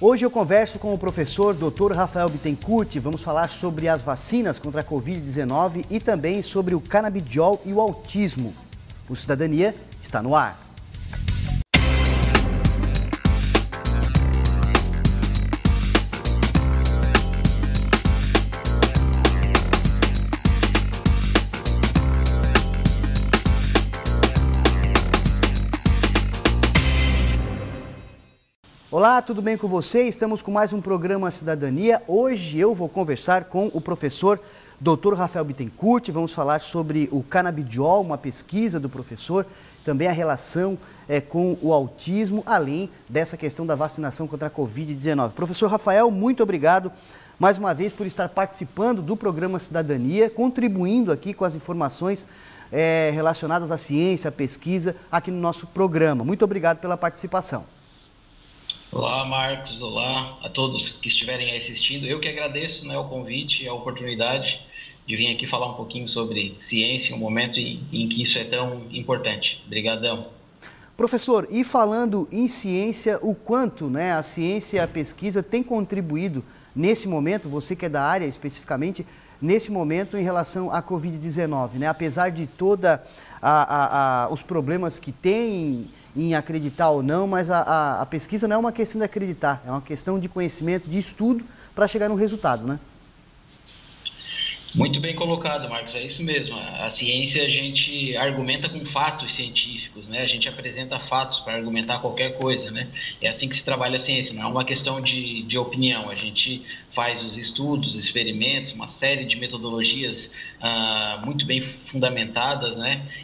Hoje eu converso com o professor Dr. Rafael Bittencourt. Vamos falar sobre as vacinas contra a Covid-19 e também sobre o canabidiol e o autismo. O Cidadania está no ar. Olá, tudo bem com você? Estamos com mais um programa Cidadania. Hoje eu vou conversar com o professor Dr. Rafael Bittencourt. Vamos falar sobre o canabidiol, uma pesquisa do professor, também a relação com o autismo, além dessa questão da vacinação contra a Covid-19. Professor Rafael, muito obrigado mais uma vez por estar participando do programa Cidadania, contribuindo aqui com as informações relacionadas à ciência, à pesquisa aqui no nosso programa. Muito obrigado pela participação. Olá, Marcos. Olá a todos que estiverem assistindo. Eu que agradeço, o convite e a oportunidade de vir aqui falar um pouquinho sobre ciência, um momento em que isso é tão importante. Obrigadão. Professor, e falando em ciência, o quanto a ciência e a pesquisa têm contribuído nesse momento, você que é da área especificamente, nesse momento em relação à Covid-19, Apesar de toda os problemas que tem em acreditar ou não, mas a pesquisa não é uma questão de acreditar, é uma questão de conhecimento, de estudo para chegar no resultado, Muito bem colocado, Marcos, é isso mesmo. A ciência, a gente argumenta com fatos científicos, A gente apresenta fatos para argumentar qualquer coisa, É assim que se trabalha a ciência, não é uma questão de opinião. A gente faz os estudos, experimentos, uma série de metodologias muito bem fundamentadas,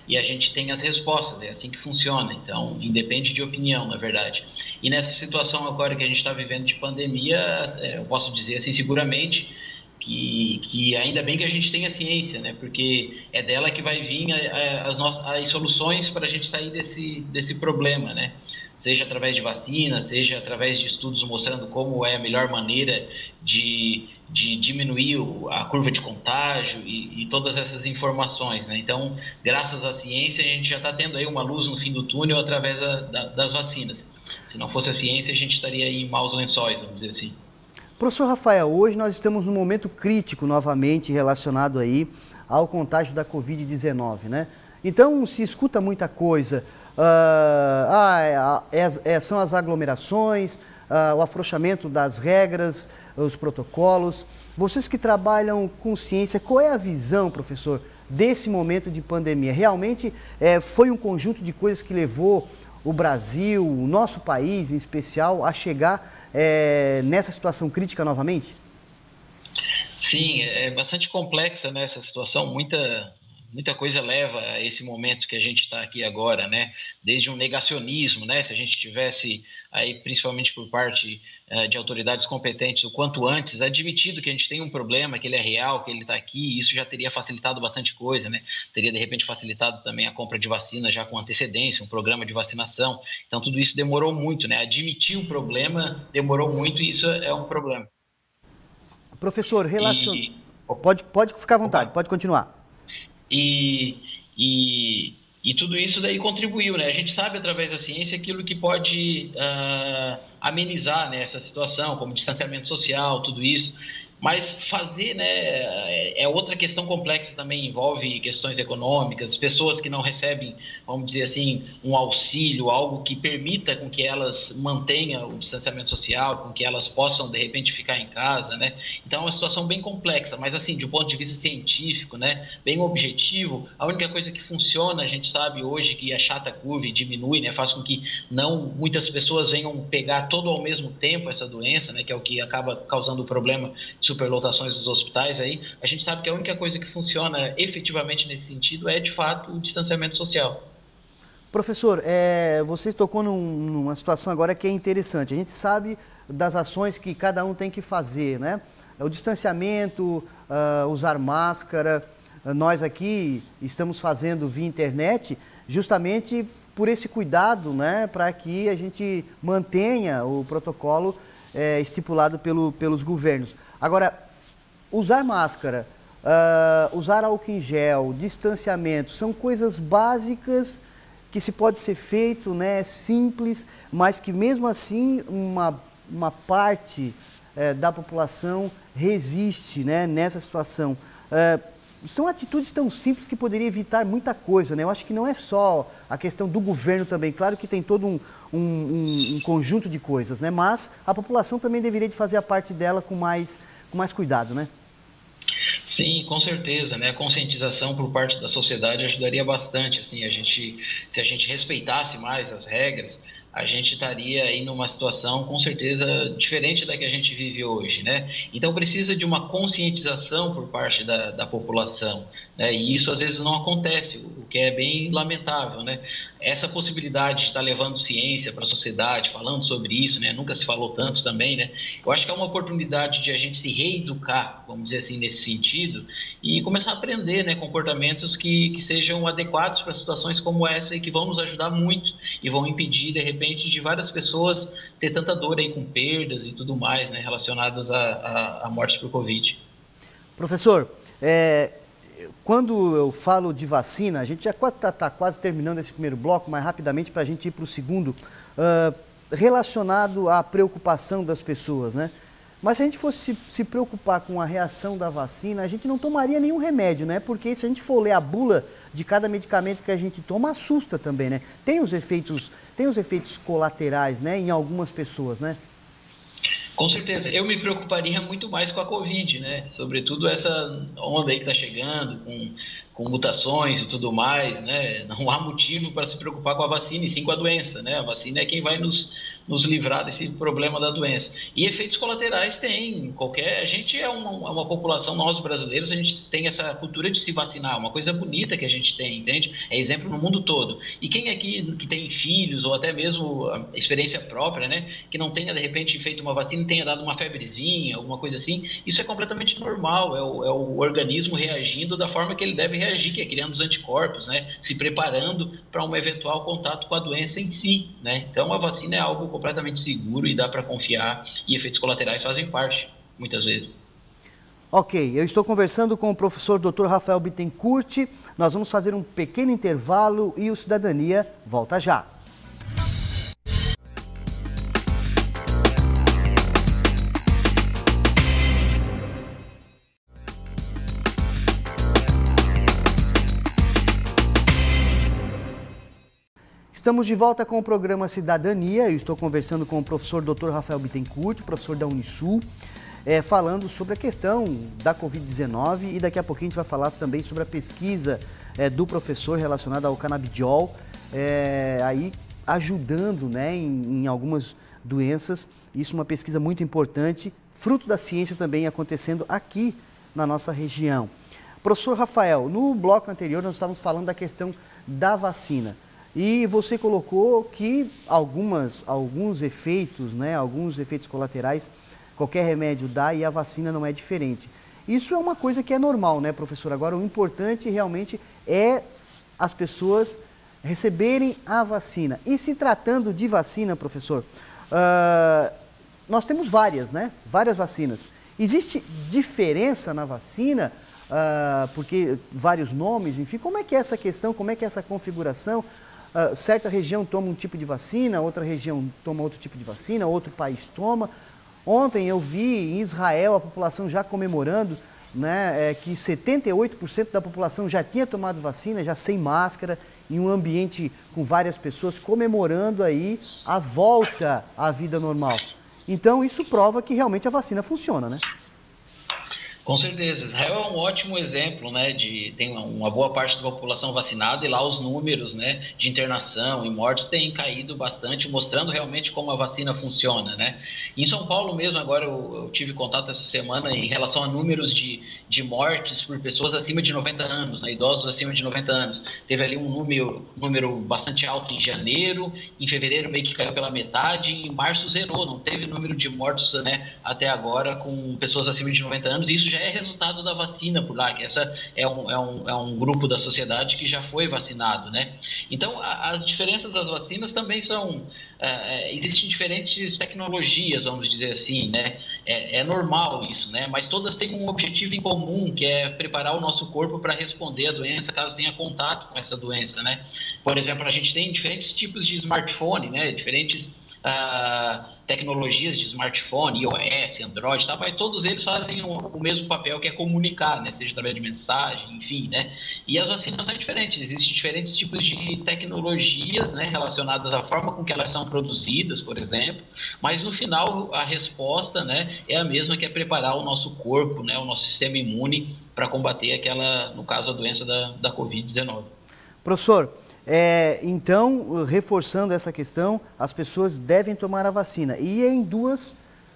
E a gente tem as respostas, é assim que funciona. Então, independe de opinião, na verdade. E nessa situação agora que a gente está vivendo de pandemia, eu posso dizer assim, seguramente, que ainda bem que a gente tem a ciência, Porque é dela que vai vir as soluções para a gente sair desse problema, Seja através de vacina, seja através de estudos mostrando como é a melhor maneira de diminuir a curva de contágio e todas essas informações, Então, graças à ciência, a gente já está tendo aí uma luz no fim do túnel através das vacinas. Se não fosse a ciência, a gente estaria aí em maus lençóis, vamos dizer assim. Professor Rafael, hoje nós estamos num momento crítico novamente relacionado aí ao contágio da Covid-19, Então se escuta muita coisa, são as aglomerações, o afrouxamento das regras, os protocolos. Vocês que trabalham com ciência, qual é a visão, professor, desse momento de pandemia? Realmente foi um conjunto de coisas que levou o Brasil, o nosso país em especial, a chegar nessa situação crítica novamente? Sim, é bastante complexa essa situação, muita coisa leva a esse momento que a gente está aqui agora, Desde um negacionismo, se a gente tivesse aí, principalmente por parte de autoridades competentes, o quanto antes, admitido que a gente tem um problema, que ele é real, que ele está aqui, isso já teria facilitado bastante coisa, Teria, de repente, facilitado também a compra de vacina já com antecedência, um programa de vacinação. Então, tudo isso demorou muito, Admitir o problema demorou muito e isso é um problema. Professor, pode ficar à vontade, pode continuar. E tudo isso daí contribuiu, A gente sabe através da ciência aquilo que pode amenizar essa situação, como distanciamento social, tudo isso. Mas fazer, é outra questão complexa também, envolve questões econômicas, pessoas que não recebem, vamos dizer assim, um auxílio, algo que permita com que elas mantenham o distanciamento social, com que elas possam, de repente, ficar em casa, Então, é uma situação bem complexa, mas assim, de um ponto de vista científico, bem objetivo, a única coisa que funciona, a gente sabe hoje que achata a curva e diminui, faz com que muitas pessoas venham pegar todo ao mesmo tempo essa doença, que é o que acaba causando o problema de superlotações dos hospitais aí, a gente sabe que a única coisa que funciona efetivamente nesse sentido é, de fato, o distanciamento social. Professor, você tocou numa situação agora que é interessante. A gente sabe das ações que cada um tem que fazer, O distanciamento, usar máscara. Nós aqui estamos fazendo via internet justamente por esse cuidado, para que a gente mantenha o protocolo estipulado pelos governos. Agora, usar máscara, usar álcool em gel, distanciamento, são coisas básicas que se pode ser feito, simples, mas que mesmo assim uma parte da população resiste, né, nessa situação. São atitudes tão simples que poderiam evitar muita coisa, né? Eu acho que não é só a questão do governo também, claro que tem todo um conjunto de coisas, né? Mas a população também deveria de fazer a parte dela com mais cuidado, né? Sim, com certeza, né? A conscientização por parte da sociedade ajudaria bastante, assim, se a gente respeitasse mais as regras, a gente estaria aí numa situação com certeza diferente da que a gente vive hoje, né? Então precisa de uma conscientização por parte da população, né? E isso às vezes não acontece, o que é bem lamentável, né? Essa possibilidade de estar levando ciência para a sociedade, falando sobre isso, né? Nunca se falou tanto também, né? Eu acho que é uma oportunidade de a gente se reeducar, vamos dizer assim, nesse sentido, e começar a aprender, né, comportamentos que sejam adequados para situações como essa e que vão nos ajudar muito e vão impedir, de repente, de várias pessoas ter tanta dor aí com perdas e tudo mais, né, relacionadas a mortes por Covid. Professor, quando eu falo de vacina, a gente já está quase terminando esse primeiro bloco, mas rapidamente para a gente ir para o segundo, relacionado à preocupação das pessoas, né? Mas se a gente fosse se preocupar com a reação da vacina, a gente não tomaria nenhum remédio, né? Porque se a gente for ler a bula de cada medicamento que a gente toma, assusta também, né? Tem os efeitos colaterais, né, em algumas pessoas, né? Com certeza. Eu me preocuparia muito mais com a Covid, né? Sobretudo essa onda aí que está chegando, com mutações e tudo mais, né? Não há motivo para se preocupar com a vacina, e sim com a doença, né? A vacina é quem vai nos livrar desse problema da doença. E efeitos colaterais tem. A gente é uma população, nós brasileiros, a gente tem essa cultura de se vacinar, uma coisa bonita que a gente tem, entende? É exemplo no mundo todo. E quem aqui que tem filhos, ou até mesmo a experiência própria, né? Que não tenha, de repente, feito uma vacina, tenha dado uma febrezinha, alguma coisa assim, isso é completamente normal, é o organismo reagindo da forma que ele deve reagir, que é criando os anticorpos, né, se preparando para um eventual contato com a doença em si, né? Então a vacina é algo completamente seguro e dá para confiar, e efeitos colaterais fazem parte, muitas vezes. Ok, eu estou conversando com o professor Dr. Rafael Bittencourt, nós vamos fazer um pequeno intervalo e o Cidadania volta já. Estamos de volta com o programa Cidadania. Eu estou conversando com o professor Dr. Rafael Bittencourt, professor da Unisul, falando sobre a questão da Covid-19 e daqui a pouquinho a gente vai falar também sobre a pesquisa do professor relacionada ao canabidiol, aí ajudando, né, em algumas doenças. Isso é uma pesquisa muito importante, fruto da ciência também acontecendo aqui na nossa região. Professor Rafael, no bloco anterior nós estávamos falando da questão da vacina. E você colocou que alguns efeitos, né, alguns efeitos colaterais, qualquer remédio dá e a vacina não é diferente. Isso é uma coisa que é normal, né, professor? Agora, o importante realmente é as pessoas receberem a vacina. E se tratando de vacina, professor, nós temos várias, né? Várias vacinas. Existe diferença na vacina? Porque vários nomes, enfim, como é que é essa questão, como é que é essa configuração? Certa região toma um tipo de vacina, outra região toma outro tipo de vacina, outro país toma. Ontem eu vi em Israel a população já comemorando, né, que 78% da população já tinha tomado vacina, já sem máscara, em um ambiente com várias pessoas comemorando aí a volta à vida normal. Então isso prova que realmente a vacina funciona, né? Com certeza, Israel é um ótimo exemplo, né, tem uma boa parte da população vacinada e lá os números, né, de internação e mortes têm caído bastante, mostrando realmente como a vacina funciona, né. Em São Paulo mesmo, agora eu tive contato essa semana em relação a números de mortes por pessoas acima de 90 anos, né, idosos acima de 90 anos. Teve ali um número bastante alto em janeiro, em fevereiro meio que caiu pela metade, em março zerou, não teve número de mortos, né, até agora com pessoas acima de 90 anos, e isso já é resultado da vacina por lá, que essa é um grupo da sociedade que já foi vacinado, né? Então, as diferenças das vacinas também são... existem diferentes tecnologias, vamos dizer assim, né? É normal isso, né? Mas todas têm um objetivo em comum, que é preparar o nosso corpo para responder à doença, caso tenha contato com essa doença, né? Por exemplo, a gente tem diferentes tipos de smartphone, né? Diferentes tecnologias de smartphone, iOS, Android, tá? Mas todos eles fazem o mesmo papel, que é comunicar, né? Seja através de mensagem, enfim, né? E as vacinas são diferentes, existem diferentes tipos de tecnologias, né, relacionadas à forma com que elas são produzidas, por exemplo, mas no final a resposta, né, é a mesma, que é preparar o nosso corpo, né, o nosso sistema imune para combater aquela, no caso, a doença da Covid-19. Professor, então, reforçando essa questão, as pessoas devem tomar a vacina. E em duas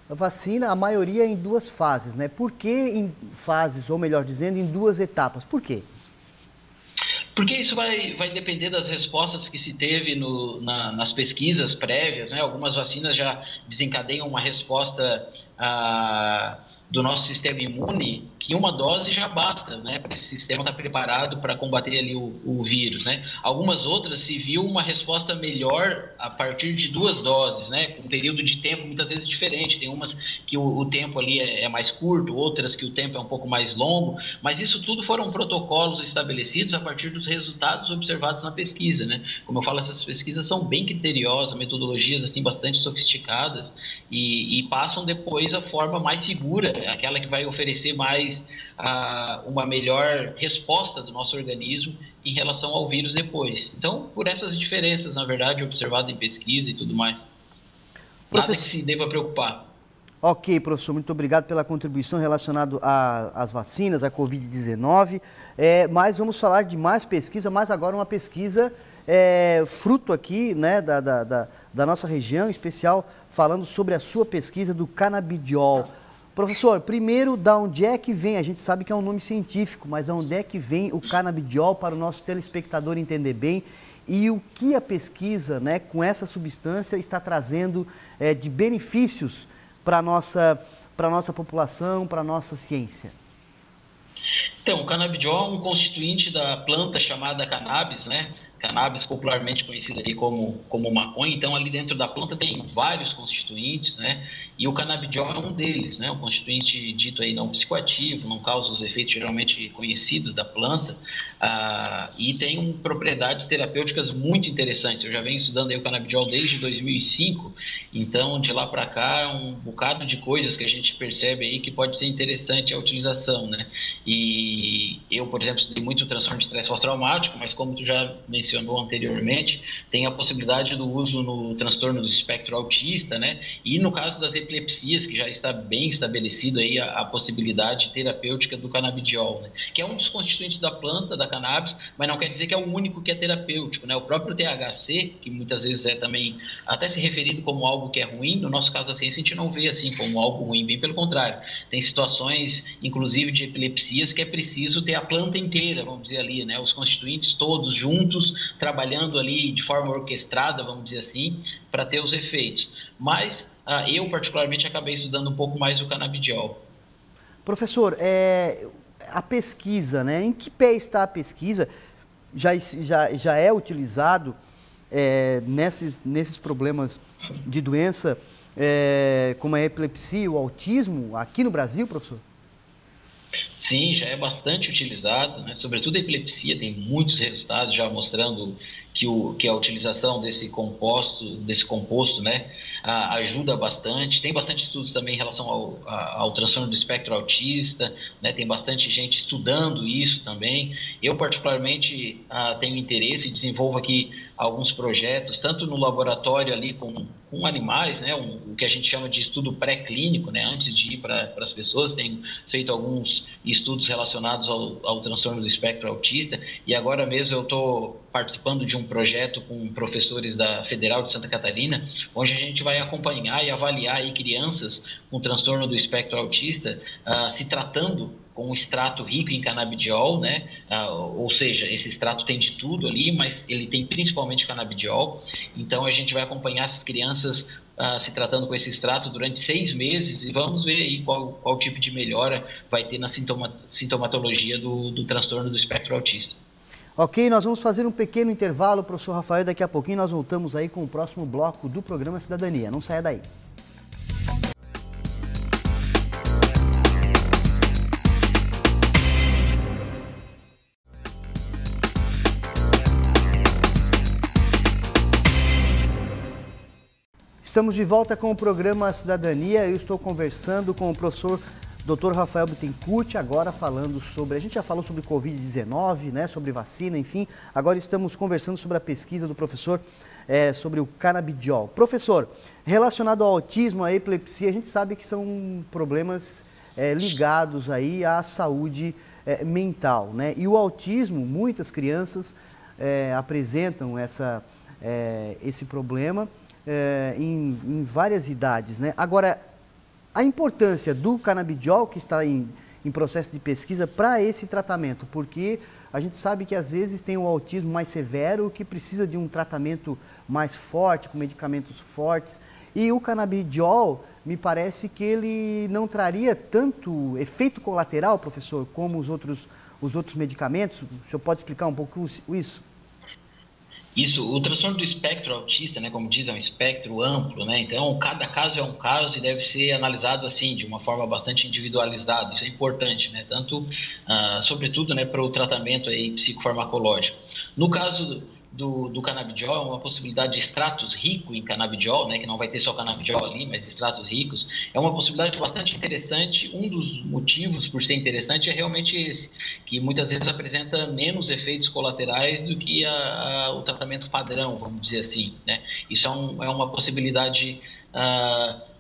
vacinas, a maioria em duas fases, né? Por que em fases, ou melhor dizendo, em duas etapas? Por quê? Porque isso vai depender das respostas que se teve nas pesquisas prévias, né? Algumas vacinas já desencadeiam uma resposta do nosso sistema imune, que uma dose já basta, né, para esse sistema estar preparado para combater ali o vírus, né? Algumas outras se viu uma resposta melhor a partir de 2 doses, né, com um período de tempo muitas vezes diferente. Tem umas que o tempo ali é mais curto, outras que o tempo é um pouco mais longo, mas isso tudo foram protocolos estabelecidos a partir dos resultados observados na pesquisa, né? Como eu falo, essas pesquisas são bem criteriosas, metodologias assim bastante sofisticadas e passam depois a forma mais segura, aquela que vai oferecer mais uma melhor resposta do nosso organismo em relação ao vírus depois. Então, por essas diferenças, na verdade, observadas em pesquisa e tudo mais. Nada que se deva preocupar. Ok, professor, muito obrigado pela contribuição relacionada às vacinas, à Covid-19. Mas vamos falar de mais pesquisa, mas agora uma pesquisa fruto aqui, né, da nossa região, em especial falando sobre a sua pesquisa do canabidiol. Professor, primeiro, da onde é que vem? A gente sabe que é um nome científico, mas da onde é que vem o canabidiol para o nosso telespectador entender bem? E o que a pesquisa, né, com essa substância está trazendo de benefícios para a nossa população, para a nossa ciência? Então, o canabidiol é um constituinte da planta chamada cannabis, né? Cannabis popularmente conhecida aí como maconha. Então, ali dentro da planta tem vários constituintes, né? E o canabidiol é um deles, né? Um constituinte dito aí não psicoativo, não causa os efeitos geralmente conhecidos da planta, e tem propriedades terapêuticas muito interessantes. Eu já venho estudando aí o canabidiol desde 2005, então de lá para cá é um bocado de coisas que a gente percebe aí que pode ser interessante a utilização, né? E eu, por exemplo, estudei muito o transtorno de estresse pós-traumático, mas como tu já mencionou anteriormente, tem a possibilidade do uso no transtorno do espectro autista, né? E no caso das epilepsias, que já está bem estabelecido aí a possibilidade terapêutica do canabidiol, né? Que é um dos constituintes da planta, da cannabis, mas não quer dizer que é o único que é terapêutico, né? O próprio THC, que muitas vezes é também até se referido como algo que é ruim, no nosso caso da ciência a gente não vê assim como algo ruim, bem pelo contrário. Tem situações, inclusive de epilepsias, que é preciso ter a planta inteira, vamos dizer ali, né? Os constituintes todos juntos, trabalhando ali de forma orquestrada, vamos dizer assim, para ter os efeitos. Mas eu, particularmente, acabei estudando um pouco mais o canabidiol. Professor, a pesquisa, né? Em que pé está a pesquisa? Já é utilizado nesses problemas de doença, como a epilepsia, o autismo, aqui no Brasil, professor? Sim, já é bastante utilizado, né? Sobretudo a epilepsia, tem muitos resultados já mostrando que a utilização desse composto, né, ajuda bastante. Tem bastante estudos também em relação ao transtorno do espectro autista, né? Tem bastante gente estudando isso também. Eu, particularmente, tenho interesse e desenvolvo aqui alguns projetos, tanto no laboratório ali com animais, né, o que a gente chama de estudo pré-clínico, né, antes de ir para as pessoas. Tenho feito alguns estudos relacionados ao transtorno do espectro autista, e agora mesmo eu estou participando de um projeto com professores da Federal de Santa Catarina, onde a gente vai acompanhar e avaliar aí crianças com transtorno do espectro autista, se tratando com um extrato rico em canabidiol, né? Ou seja, esse extrato tem de tudo ali, mas ele tem principalmente canabidiol. Então a gente vai acompanhar essas crianças se tratando com esse extrato durante 6 meses e vamos ver aí qual tipo de melhora vai ter na sintomatologia do transtorno do espectro autista. Ok, nós vamos fazer um pequeno intervalo, professor Rafael, daqui a pouquinho nós voltamos aí com o próximo bloco do programa Cidadania. Não saia daí. Estamos de volta com o programa Cidadania. Eu estou conversando com o professor Dr. Rafael Bittencourt, agora falando sobre... A gente já falou sobre Covid-19, né, sobre vacina, enfim. Agora estamos conversando sobre a pesquisa do professor sobre o canabidiol. Professor, relacionado ao autismo, à epilepsia, a gente sabe que são problemas ligados aí à saúde mental, né? E o autismo, muitas crianças apresentam esse problema em várias idades, né? Agora, a importância do canabidiol, que está em processo de pesquisa, para esse tratamento, porque a gente sabe que às vezes tem o autismo mais severo, que precisa de um tratamento mais forte, com medicamentos fortes, e o canabidiol, me parece que ele não traria tanto efeito colateral, professor, como os outros medicamentos. O senhor pode explicar um pouco isso? Isso, o transtorno do espectro autista, né, como diz, é um espectro amplo, né? Então, cada caso é um caso e deve ser analisado assim, de uma forma bastante individualizada. Isso é importante, né? Tanto, sobretudo, né, para o tratamento aí psicofarmacológico. No caso do canabidiol, é uma possibilidade de extratos ricos em canabidiol, né, que não vai ter só canabidiol ali, mas extratos ricos, é uma possibilidade bastante interessante. Um dos motivos por ser interessante é realmente esse, que muitas vezes apresenta menos efeitos colaterais do que o tratamento padrão, vamos dizer assim, né? Isso é uma possibilidade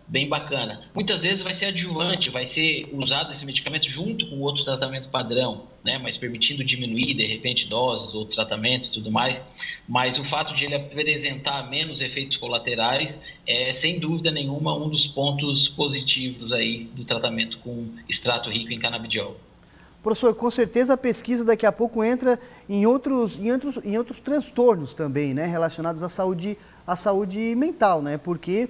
bem bacana. Muitas vezes vai ser adjuvante, vai ser usado esse medicamento junto com outro tratamento padrão, né? Mas permitindo diminuir, de repente, doses ou tratamento e tudo mais. Mas o fato de ele apresentar menos efeitos colaterais é, sem dúvida nenhuma, um dos pontos positivos aí do tratamento com extrato rico em canabidiol. Professor, com certeza a pesquisa daqui a pouco entra em outros transtornos também, né, relacionados à saúde mental, né? Porque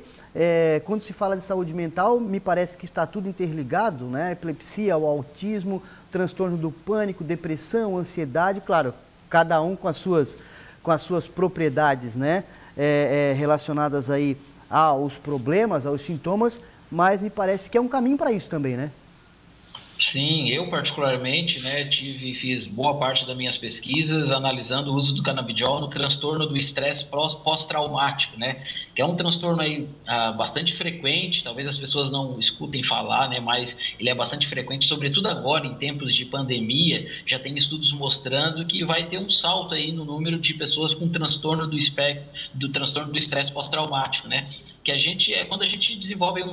quando se fala de saúde mental, me parece que está tudo interligado, né? Epilepsia, o autismo, transtorno do pânico, depressão, ansiedade, claro, cada um com as suas propriedades, né? Relacionadas aí aos problemas, aos sintomas, mas me parece que é um caminho para isso também, né? Sim, eu particularmente, né, fiz boa parte das minhas pesquisas analisando o uso do canabidiol no transtorno do estresse pós-traumático, né, que é um transtorno aí bastante frequente, talvez as pessoas não escutem falar, né, mas ele é bastante frequente, sobretudo agora em tempos de pandemia. Já tem estudos mostrando que vai ter um salto aí no número de pessoas com transtorno do transtorno do estresse pós-traumático, né, que quando a gente desenvolve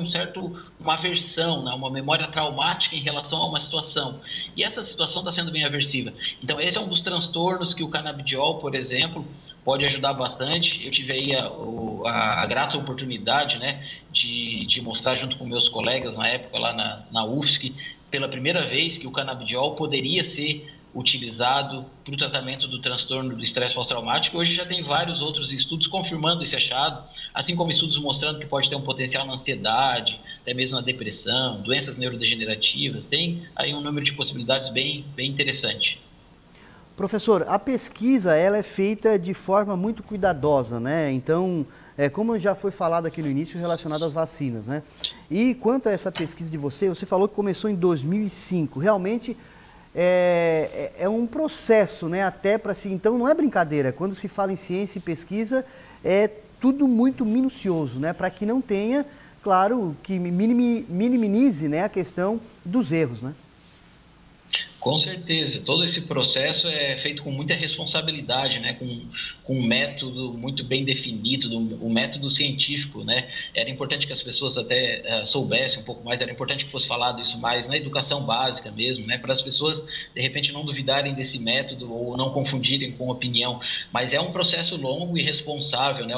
uma aversão, né, uma memória traumática em relação a uma situação. E essa situação está sendo bem aversiva. Então, esse é um dos transtornos que o canabidiol, por exemplo, pode ajudar bastante. Eu tive aí a grata oportunidade, né, de mostrar junto com meus colegas na época lá na UFSC, pela primeira vez, que o canabidiol poderia ser utilizado para o tratamento do transtorno do estresse pós-traumático. Hoje já tem vários outros estudos confirmando esse achado, assim como estudos mostrando que pode ter um potencial na ansiedade, até mesmo na depressão, doenças neurodegenerativas. Tem aí um número de possibilidades bem interessante. Professor, a pesquisa ela é feita de forma muito cuidadosa, né? Então, como já foi falado aqui no início, relacionado às vacinas, né? E quanto a essa pesquisa de você falou que começou em 2005. Realmente é um processo, né? Até para se... Então, não é brincadeira. Quando se fala em ciência e pesquisa, é tudo muito minucioso, né? Para que não tenha, claro, que minimize, né, a questão dos erros, né? Com certeza, todo esse processo é feito com muita responsabilidade, né? Com um método muito bem definido, um método científico, né? Era importante que as pessoas até soubessem um pouco mais, era importante que fosse falado isso mais na educação básica mesmo, né? Para as pessoas, de repente, não duvidarem desse método ou não confundirem com opinião. Mas é um processo longo e responsável, né?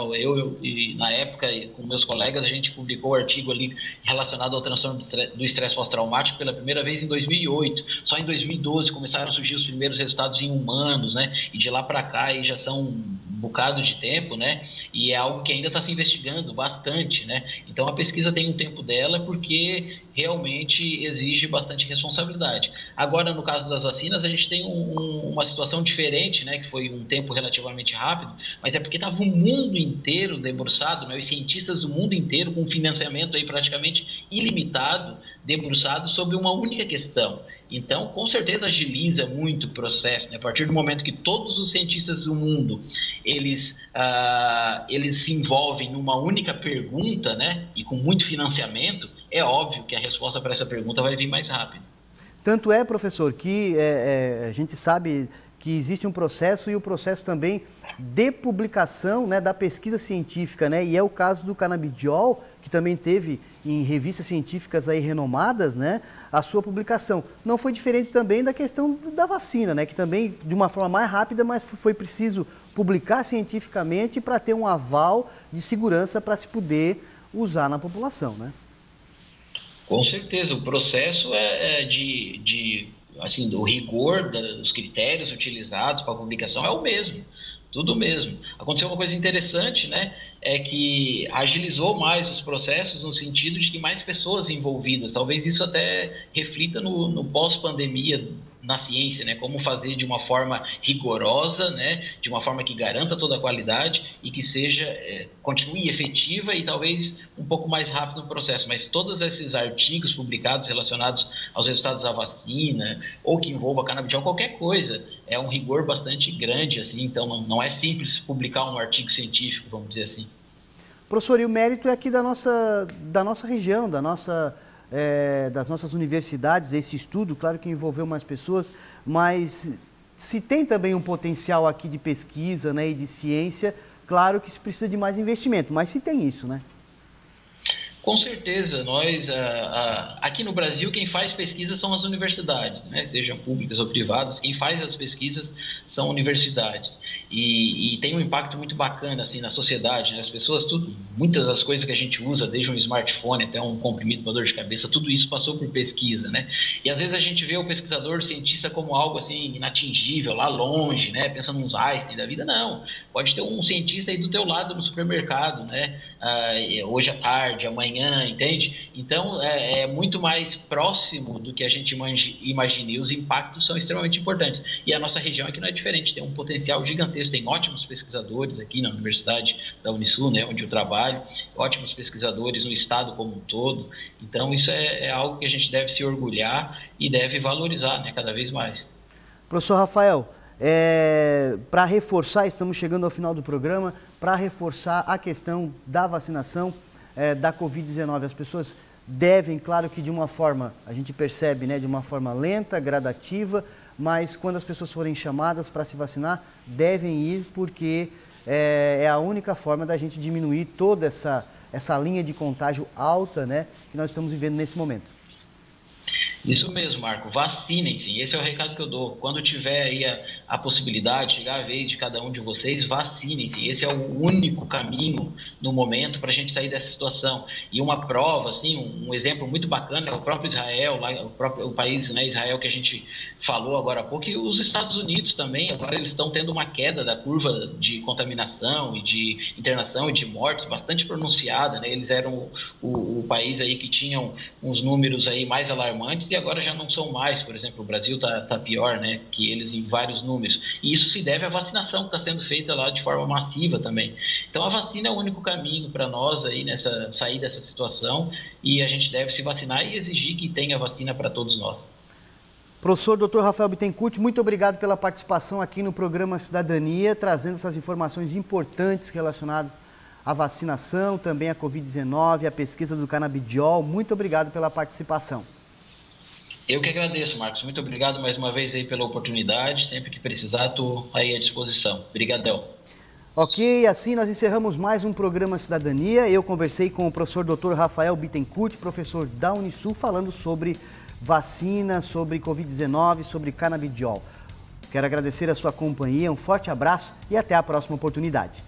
E na época, com meus colegas, a gente publicou o artigo ali relacionado ao transtorno do estresse pós-traumático pela primeira vez em 2008. Só em 2012 começaram a surgir os primeiros resultados em humanos, né? E de lá para cá aí já são um bocado de tempo, né? E é algo que ainda está se investigando bastante, né? Então a pesquisa tem um tempo dela porque realmente exige bastante responsabilidade. Agora, no caso das vacinas, a gente tem uma situação diferente, né, que foi um tempo relativamente rápido, mas é porque estava o mundo inteiro debruçado, né, os cientistas do mundo inteiro com financiamento aí praticamente ilimitado, debruçado sobre uma única questão. Então, com certeza agiliza muito o processo, né? A partir do momento que todos os cientistas do mundo, eles se envolvem numa única pergunta, né? E com muito financiamento, é óbvio que a resposta para essa pergunta vai vir mais rápido. Tanto é, professor, que a gente sabe que existe um processo e o processo também de publicação, né, da pesquisa científica, né? E é o caso do canabidiol, que também teve em revistas científicas aí renomadas, né, a sua publicação. Não foi diferente também da questão da vacina, né, que também de uma forma mais rápida, mas foi preciso publicar cientificamente para ter um aval de segurança para se poder usar na população, né? Com certeza, o processo assim, do rigor dos critérios utilizados para a publicação é o mesmo. Tudo mesmo. Aconteceu uma coisa interessante, né? É que agilizou mais os processos no sentido de que mais pessoas envolvidas. Talvez isso até reflita no pós-pandemia na ciência, né? Como fazer de uma forma rigorosa, né? De uma forma que garanta toda a qualidade e que seja, continue efetiva e talvez um pouco mais rápido no processo. Mas todos esses artigos publicados relacionados aos resultados da vacina ou que envolva canabidiol, qualquer coisa, é um rigor bastante grande, assim. Então não é simples publicar um artigo científico, vamos dizer assim. Professor, e o mérito é aqui da nossa região, das nossas universidades, esse estudo, claro que envolveu mais pessoas, mas se tem também um potencial aqui de pesquisa, né, e de ciência, claro que se precisa de mais investimento, mas se tem isso, né? Com certeza, nós aqui no Brasil quem faz pesquisa são as universidades, né? Sejam públicas ou privadas, quem faz as pesquisas são universidades e tem um impacto muito bacana assim na sociedade, né? As pessoas, muitas das coisas que a gente usa, desde um smartphone até um comprimido para dor de cabeça, tudo isso passou por pesquisa, né? E às vezes a gente vê o pesquisador, o cientista como algo assim inatingível, lá longe, né? Pensando nos Einstein da vida, não. Pode ter um cientista aí do teu lado no supermercado, né? Hoje à tarde, amanhã, entende? Então, é muito mais próximo do que a gente imagina e os impactos são extremamente importantes. E a nossa região aqui não é diferente, tem um potencial gigantesco, tem ótimos pesquisadores aqui na Universidade da Unisul, né, onde eu trabalho, ótimos pesquisadores no estado como um todo. Então, isso é algo que a gente deve se orgulhar e deve valorizar, né, cada vez mais. Professor Rafael, para reforçar, estamos chegando ao final do programa, para reforçar a questão da vacinação, da Covid-19. As pessoas devem, claro que de uma forma, a gente percebe, né, de uma forma lenta, gradativa, mas quando as pessoas forem chamadas para se vacinar, devem ir porque é a única forma da gente diminuir toda essa linha de contágio alta, né, que nós estamos vivendo nesse momento. Isso mesmo, Marco. Vacinem-se. Esse é o recado que eu dou. Quando tiver aí a possibilidade, chegar a vez de cada um de vocês, vacinem-se. Esse é o único caminho no momento para a gente sair dessa situação. E uma prova, assim, um exemplo muito bacana é o próprio Israel, lá, o país, né, Israel, que a gente falou agora há pouco, e os Estados Unidos também. Agora eles estão tendo uma queda da curva de contaminação e de internação e de mortes bastante pronunciada, né? Eles eram o país aí que tinham uns números aí mais alarmantes e agora já não são mais. Por exemplo, o Brasil tá pior, né, que eles em vários números. E isso se deve à vacinação que está sendo feita lá de forma massiva também. Então a vacina é o único caminho para nós aí sair dessa situação e a gente deve se vacinar e exigir que tenha vacina para todos nós. Professor Dr. Rafael Bittencourt, muito obrigado pela participação aqui no programa Cidadania, trazendo essas informações importantes relacionadas à vacinação, também à Covid-19, à pesquisa do canabidiol. Muito obrigado pela participação. Eu que agradeço, Marcos. Muito obrigado mais uma vez aí pela oportunidade. Sempre que precisar, estou aí à disposição. Obrigadão. Ok, assim nós encerramos mais um programa Cidadania. Eu conversei com o professor Dr. Rafael Bittencourt, professor da Unisul, falando sobre vacina, sobre Covid-19, sobre canabidiol. Quero agradecer a sua companhia, um forte abraço e até a próxima oportunidade.